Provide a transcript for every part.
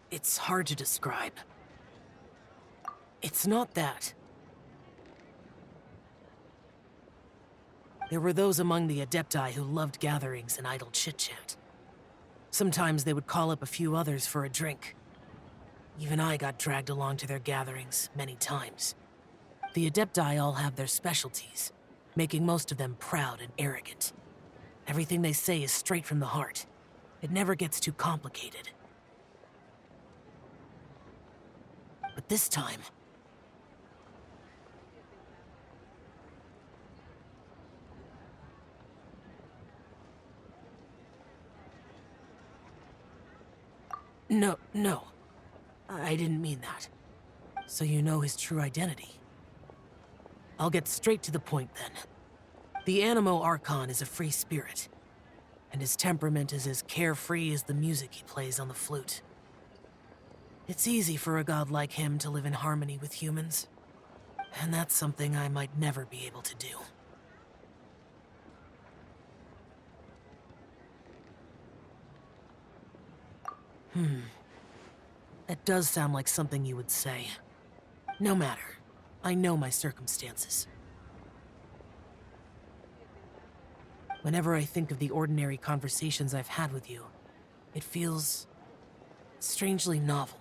It's hard to describe. It's not that. There were those among the Adepti who loved gatherings and idle chit-chat. Sometimes they would call up a few others for a drink. Even I got dragged along to their gatherings many times. The Adepti all have their specialties, making most of them proud and arrogant. Everything they say is straight from the heart. It never gets too complicated. But this time... No. I didn't mean that. So you know his true identity. I'll get straight to the point then. The Animo Archon is a free spirit, and his temperament is as carefree as the music he plays on the flute. It's easy for a god like him to live in harmony with humans, and that's something I might never be able to do. That does sound like something you would say. No matter. I know my circumstances. Whenever I think of the ordinary conversations I've had with you, it feels strangely novel.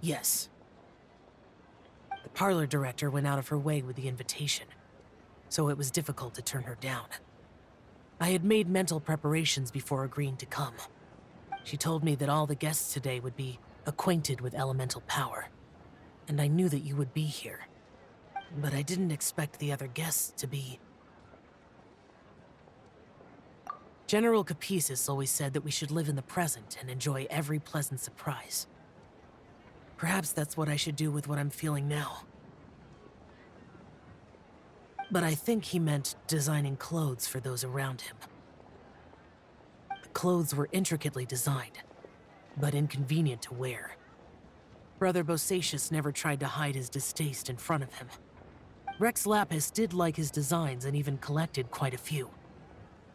Yes. The parlor director went out of her way with the invitation, so it was difficult to turn her down. I had made mental preparations before agreeing to come. She told me that all the guests today would be acquainted with elemental power, and I knew that you would be here. But I didn't expect the other guests to be... General Capisis always said that we should live in the present and enjoy every pleasant surprise. Perhaps that's what I should do with what I'm feeling now. But I think he meant designing clothes for those around him. The clothes were intricately designed, but inconvenient to wear. Brother Bosacius never tried to hide his distaste in front of him. Rex Lapis did like his designs and even collected quite a few.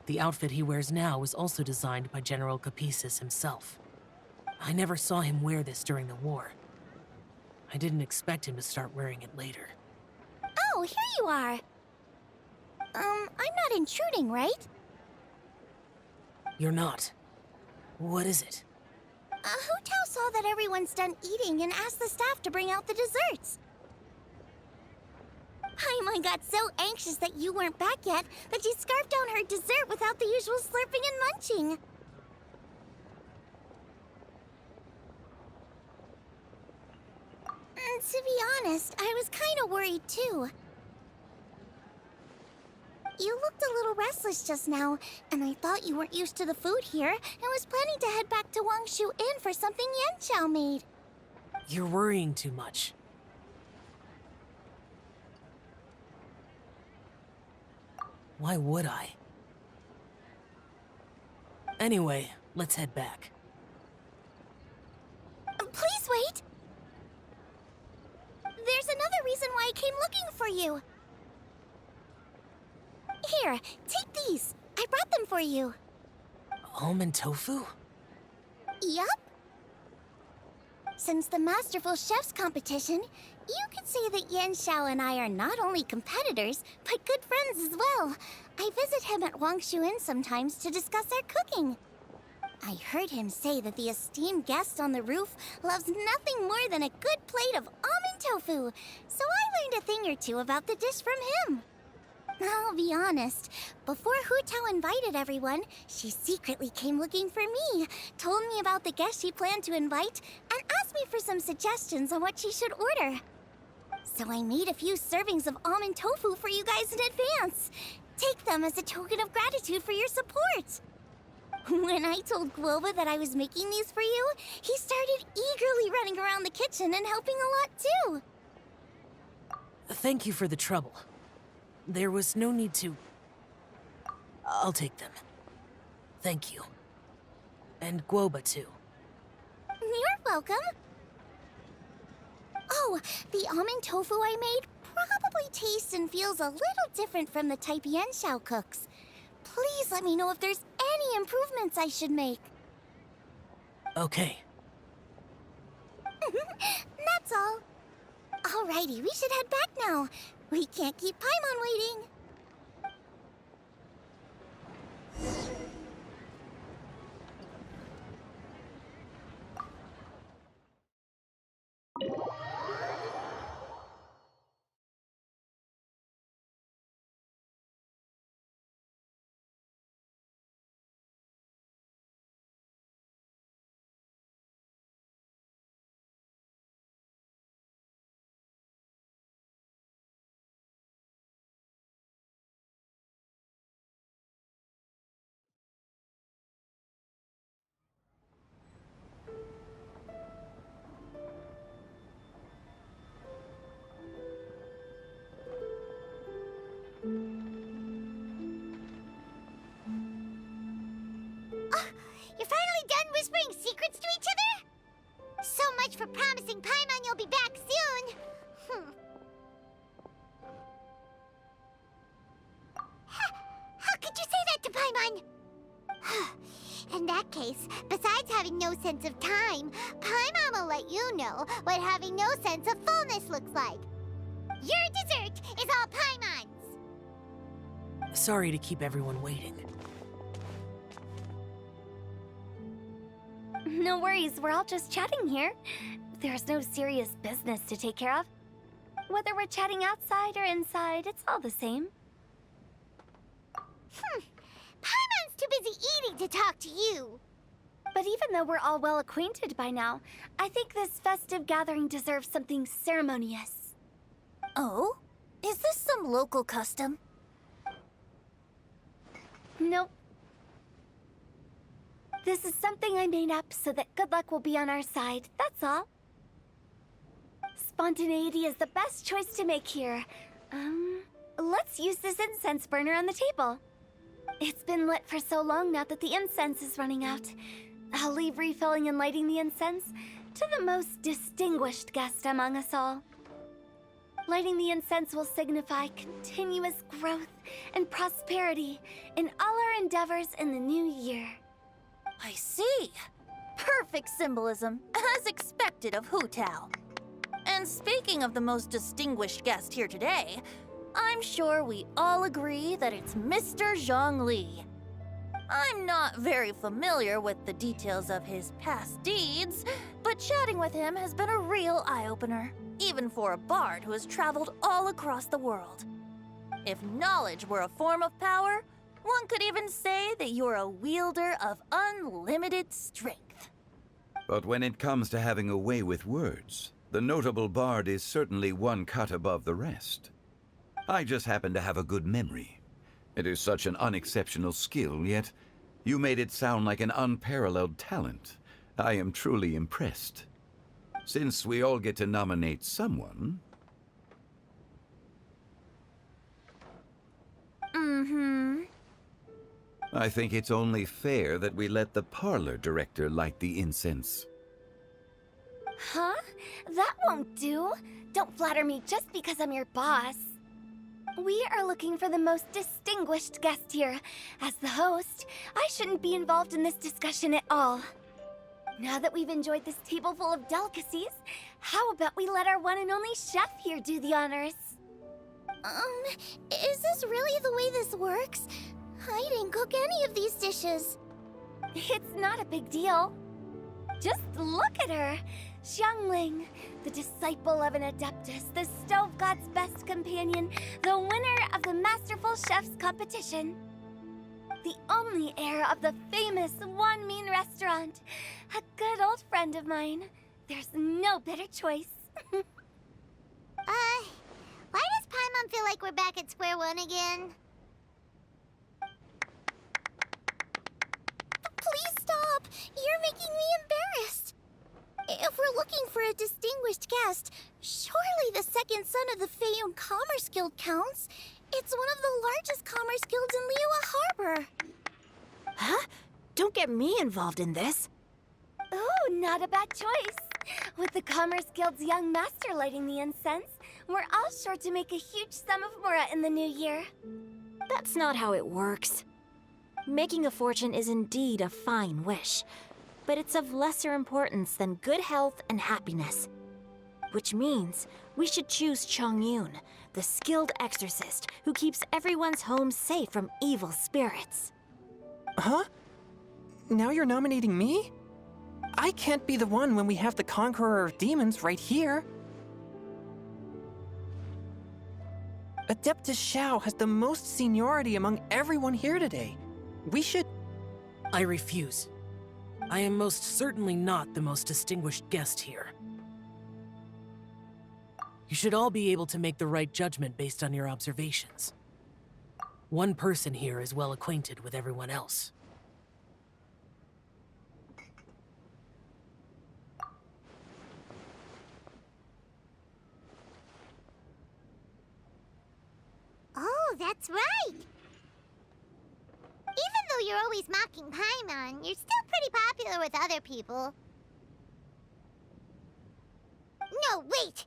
The outfit he wears now was also designed by General Capisis himself. I never saw him wear this during the war. I didn't expect him to start wearing it later. Oh, here you are! I'm not intruding, right? You're not. What is it? Hu Tao saw that everyone's done eating and asked the staff to bring out the desserts. Paimon got so anxious that you weren't back yet that she scarfed down her dessert without the usual slurping and munching. To be honest, I was kind of worried too. You looked a little restless just now, and I thought you weren't used to the food here and was planning to head back to Wangshu Inn for something Yanqiao made. You're worrying too much. Why would I? Anyway, let's head back. Please wait! There's another reason why I came looking for you. Here, take these. I brought them for you. Almond tofu? Yup. Since the Masterful Chef's competition, you could say that Yanqiao and I are not only competitors, but good friends as well. I visit him at Wangshu Inn sometimes to discuss our cooking. I heard him say that the esteemed guest on the roof loves nothing more than a good plate of almond tofu, so I learned a thing or two about the dish from him. I'll be honest, before Hu Tao invited everyone, she secretly came looking for me, told me about the guests she planned to invite, and asked me for some suggestions on what she should order. So I made a few servings of almond tofu for you guys in advance. Take them as a token of gratitude for your support. When I told Guoba that I was making these for you, he started eagerly running around the kitchen and helping a lot too. Thank you for the trouble. There was no need to... I'll take them. Thank you. And Guoba too. You're welcome. Oh, the almond tofu I made probably tastes and feels a little different from the type Yanxiao cooks. Please let me know if there's any improvements I should make. Okay. That's all. Alrighty, we should head back now. We can't keep Paimon waiting. You're finally done whispering secrets to each other? So much for promising Paimon you'll be back soon. How could you say that to Paimon? In that case, besides having no sense of time, Paimon will let you know what having no sense of fullness looks like. Your dessert is all Paimon's! Sorry to keep everyone waiting. No worries, we're all just chatting here. There's no serious business to take care of. Whether we're chatting outside or inside, it's all the same. Paimon's too busy eating to talk to you. But even though we're all well acquainted by now, I think this festive gathering deserves something ceremonious. Oh? Is this some local custom? Nope. This is something I made up so that good luck will be on our side, that's all. Spontaneity is the best choice to make here. Let's use this incense burner on the table. It's been lit for so long now that the incense is running out. I'll leave refilling and lighting the incense to the most distinguished guest among us all. Lighting the incense will signify continuous growth and prosperity in all our endeavors in the new year. I see. Perfect symbolism, as expected of Hu Tao. And speaking of the most distinguished guest here today, I'm sure we all agree that it's Mr. Zhongli. I'm not very familiar with the details of his past deeds, but chatting with him has been a real eye-opener, even for a bard who has traveled all across the world. If knowledge were a form of power, one could even say that you're a wielder of unlimited strength. But when it comes to having a way with words, the notable bard is certainly one cut above the rest. I just happen to have a good memory. It is such an unexceptional skill, yet you made it sound like an unparalleled talent. I am truly impressed. Since we all get to nominate someone... I think it's only fair that we let the parlor director light the incense. Huh? That won't do. Don't flatter me just because I'm your boss. We are looking for the most distinguished guest here. As the host, I shouldn't be involved in this discussion at all. Now that we've enjoyed this table full of delicacies, how about we let our one and only chef here do the honors? Is this really the way this works? I didn't cook any of these dishes. It's not a big deal. Just look at her. Xiangling, the disciple of an adeptus, the stove god's best companion, the winner of the Masterful Chef's competition. The only heir of the famous One Mean restaurant. A good old friend of mine. There's no better choice. Why does Paimon feel like we're back at square one again? Please stop! You're making me embarrassed. If we're looking for a distinguished guest, surely the second son of the Feiyun Commerce Guild counts. It's one of the largest commerce guilds in Liyue Harbor. Huh? Don't get me involved in this. Oh, not a bad choice. With the Commerce Guild's young master lighting the incense, we're all sure to make a huge sum of mora in the new year. That's not how it works. Making a fortune is indeed a fine wish, but it's of lesser importance than good health and happiness. Which means we should choose Chongyun, the skilled exorcist who keeps everyone's home safe from evil spirits. Huh? Now you're nominating me? I can't be the one when we have the Conqueror of Demons right here. Adeptus Xiao has the most seniority among everyone here today. We should... I refuse. I am most certainly not the most distinguished guest here. You should all be able to make the right judgment based on your observations. One person here is well acquainted with everyone else. Oh, that's right! Even though you're always mocking Paimon, you're still pretty popular with other people. No, wait!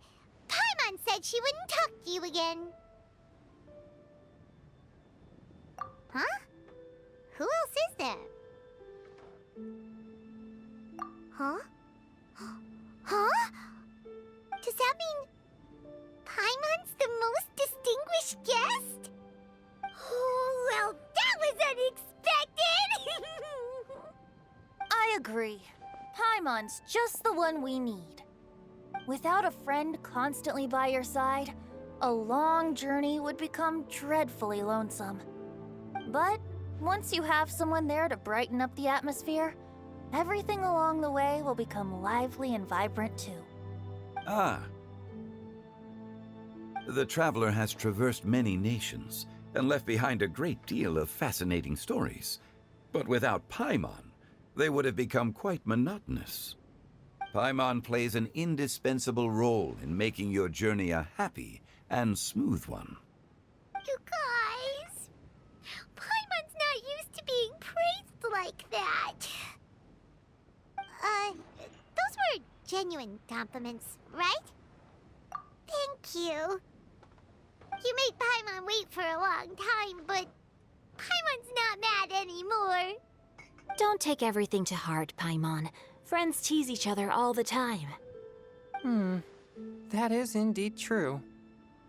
Paimon said she wouldn't talk to you again. Huh? Who else is there? Huh? Huh? Does that mean Paimon's the most distinguished guest? Oh, well, that was unexpected! I agree. Paimon's just the one we need. Without a friend constantly by your side, a long journey would become dreadfully lonesome. But once you have someone there to brighten up the atmosphere, everything along the way will become lively and vibrant too. Ah. The traveler has traversed many nations and left behind a great deal of fascinating stories. But without Paimon, they would have become quite monotonous. Paimon plays an indispensable role in making your journey a happy and smooth one. You guys, Paimon's not used to being praised like that. Those were genuine compliments, right? Thank you. You made Paimon wait for a long time, but Paimon's not mad anymore. Don't take everything to heart, Paimon. Friends tease each other all the time. That is indeed true.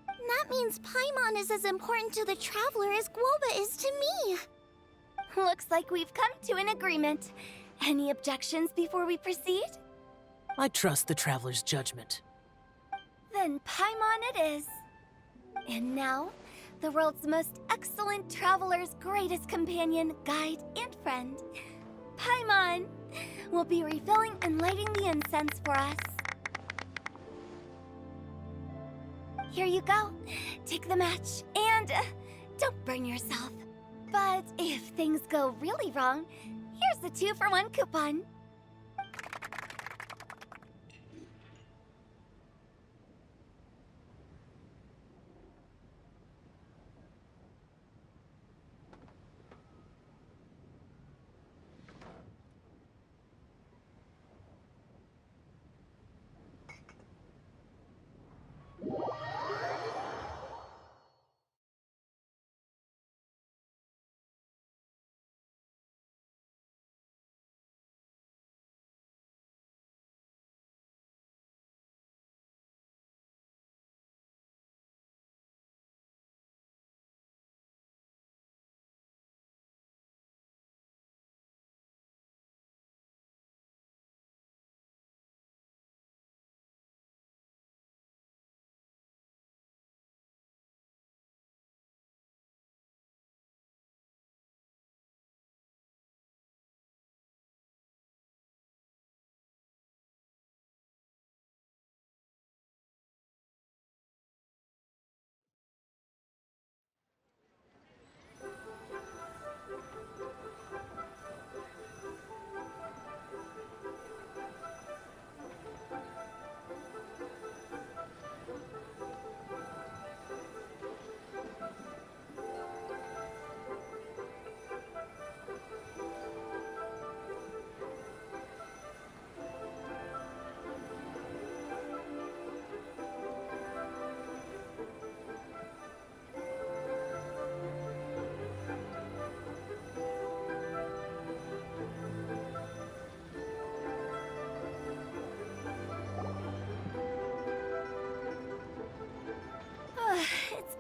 That means Paimon is as important to the Traveler as Guoba is to me. Looks like we've come to an agreement. Any objections before we proceed? I trust the Traveler's judgment. Then Paimon it is. And now, the world's most excellent traveler's greatest companion, guide, and friend, Paimon, will be refilling and lighting the incense for us. Here you go. Take the match, and don't burn yourself. But if things go really wrong, here's the 2-for-1 coupon.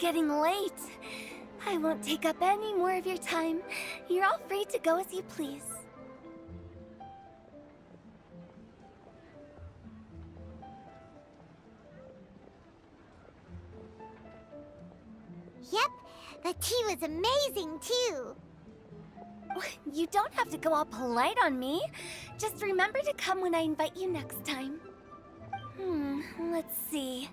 getting late. I won't take up any more of your time. You're all free to go as you please. Yep, the tea was amazing too. You don't have to go all polite on me. Just remember to come when I invite you next time. Let's see.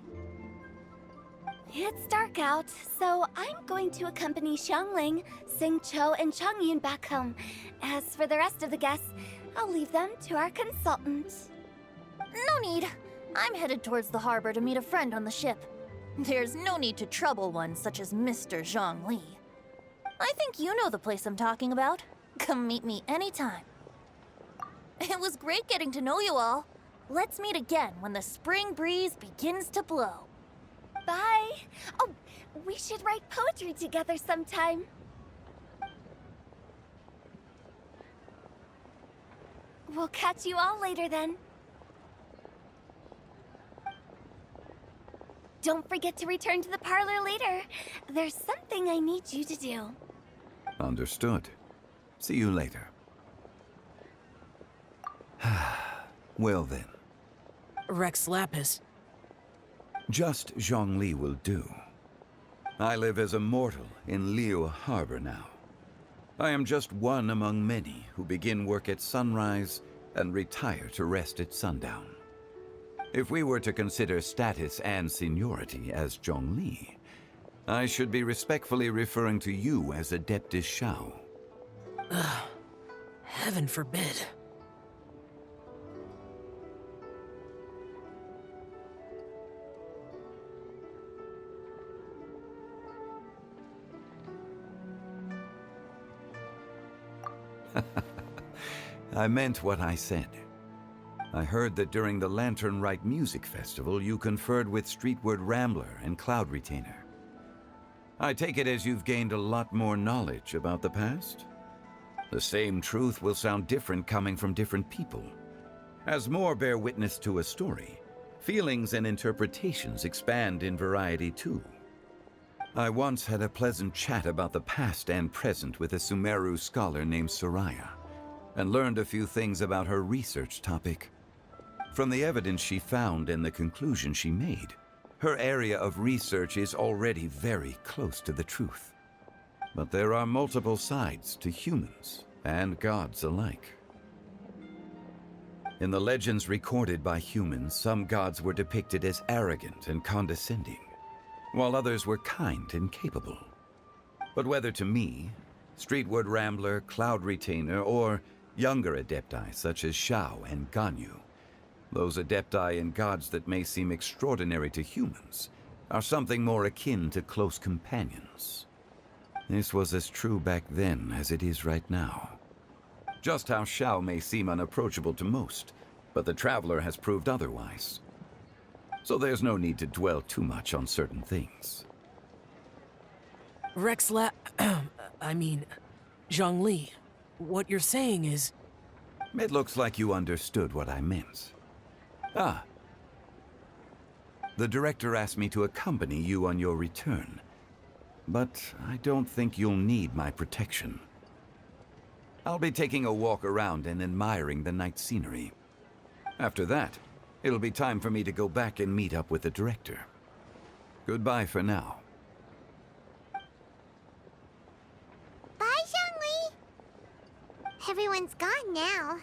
It's dark out, so I'm going to accompany Xiangling, Xingqiu, and Changyun back home. As for the rest of the guests, I'll leave them to our consultant. No need. I'm headed towards the harbor to meet a friend on the ship. There's no need to trouble one such as Mr. Zhongli. I think you know the place I'm talking about. Come meet me anytime. It was great getting to know you all. Let's meet again when the spring breeze begins to blow. Bye. Oh, we should write poetry together sometime. We'll catch you all later then. Don't forget to return to the parlor later. There's something I need you to do. Understood. See you later. Well then. Rex Lapis. Just Zhongli will do. I live as a mortal in Liu Harbor now. I am just one among many who begin work at sunrise and retire to rest at sundown. If we were to consider status and seniority as Zhongli, I should be respectfully referring to you as Adeptus Shao. Heaven forbid. I meant what I said. I heard that during the Lantern Rite Music Festival, you conferred with Streetward Rambler and Cloud Retainer. I take it as you've gained a lot more knowledge about the past? The same truth will sound different coming from different people. As more bear witness to a story, feelings and interpretations expand in variety too. I once had a pleasant chat about the past and present with a Sumeru scholar named Soraya, and learned a few things about her research topic. From the evidence she found and the conclusion she made, her area of research is already very close to the truth. But there are multiple sides to humans and gods alike. In the legends recorded by humans, some gods were depicted as arrogant and condescending, while others were kind and capable. But whether to me, Streetward Rambler, Cloud Retainer, or younger adepti such as Shao and Ganyu, those adepti and gods that may seem extraordinary to humans are something more akin to close companions. This was as true back then as it is right now. Just how Shao may seem unapproachable to most, but the Traveler has proved otherwise. So there's no need to dwell too much on certain things. Zhongli, what you're saying is... It looks like you understood what I meant. Ah. The director asked me to accompany you on your return, but I don't think you'll need my protection. I'll be taking a walk around and admiring the night scenery. After that, it'll be time for me to go back and meet up with the director. Goodbye for now. Bye, Zhongli. Everyone's gone now.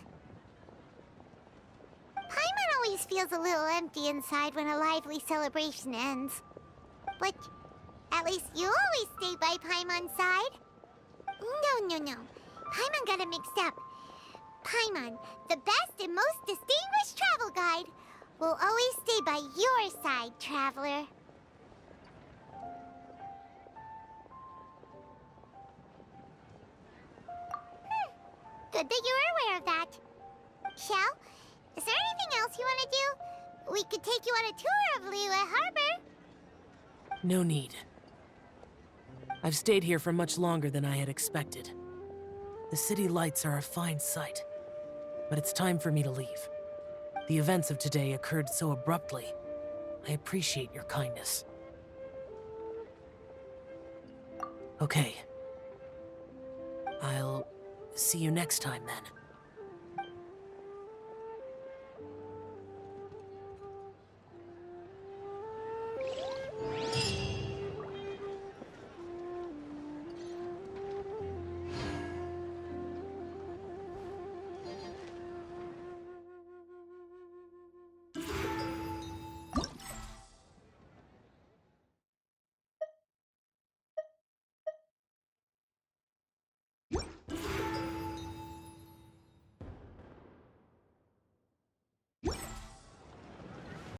Paimon always feels a little empty inside when a lively celebration ends. But at least you always stay by Paimon's side. No. Paimon got it mixed up. Paimon, the best and most distinguished travel guide, will always stay by your side, Traveler. Good that you were aware of that. Shell, is there anything else you want to do? We could take you on a tour of Liyue Harbor. No need. I've stayed here for much longer than I had expected. The city lights are a fine sight, but it's time for me to leave. The events of today occurred so abruptly. I appreciate your kindness. Okay. I'll see you next time then.